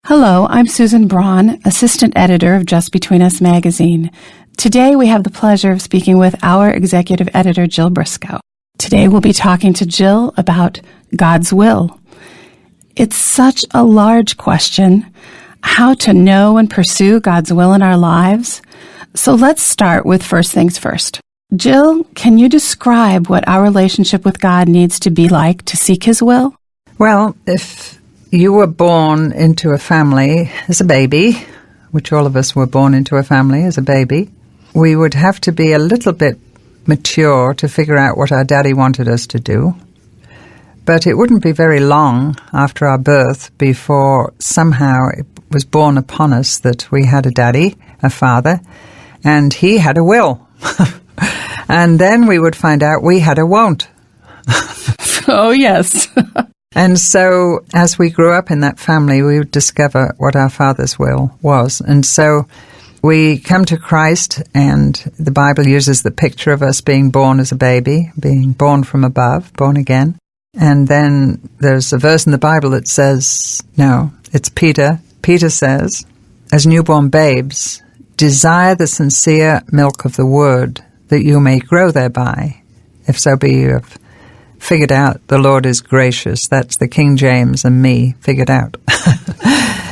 Hello, I'm Susan Braun, assistant editor of Just Between Us magazine. Today we have the pleasure of speaking with our executive editor, Jill Briscoe. Today we'll be talking to Jill about God's will. It's such a large question, how to know and pursue God's will in our lives. So let's start with first things first. Jill, can you describe what our relationship with God needs to be like to seek His will? Well, if you were born into a family as a baby, which all of us were born into a family as a baby, we would have to be a little bit mature to figure out what our daddy wanted us to do. But it wouldn't be very long after our birth before somehow it was born upon us that we had a daddy, a father, and he had a will. And then we would find out we had a won't. Oh, yes. And so as we grew up in that family, we would discover what our Father's will was. And so we come to Christ, and the Bible uses the picture of us being born as a baby, being born from above, born again. And then there's a verse in the Bible that says, no, it's Peter. Peter says, as newborn babes, desire the sincere milk of the word, that you may grow thereby, if so be you have figured out the Lord is gracious. That's the King James and me figured out.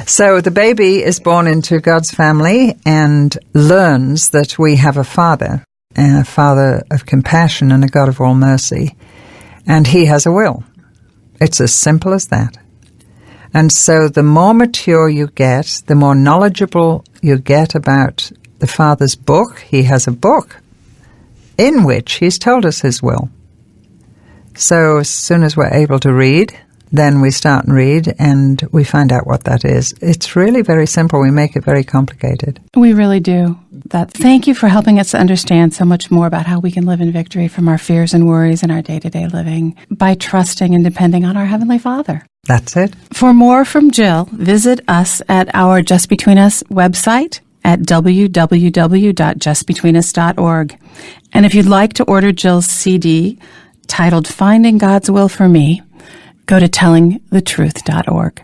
So the baby is born into God's family and learns that we have a Father, and a Father of compassion and a God of all mercy, and He has a will. It's as simple as that. And so the more mature you get, the more knowledgeable you get about the Father's book. He has a book in which He's told us His will. So as soon as we're able to read, then we start and read, and we find out what that is. It's really very simple. We make it very complicated. We really do. Thank you for helping us to understand so much more about how we can live in victory from our fears and worries in our day-to-day living by trusting and depending on our Heavenly Father. That's it. For more from Jill, visit us at our Just Between Us website at www.justbetweenus.org. And if you'd like to order Jill's CD titled Finding God's Will for Me, go to tellingthetruth.org.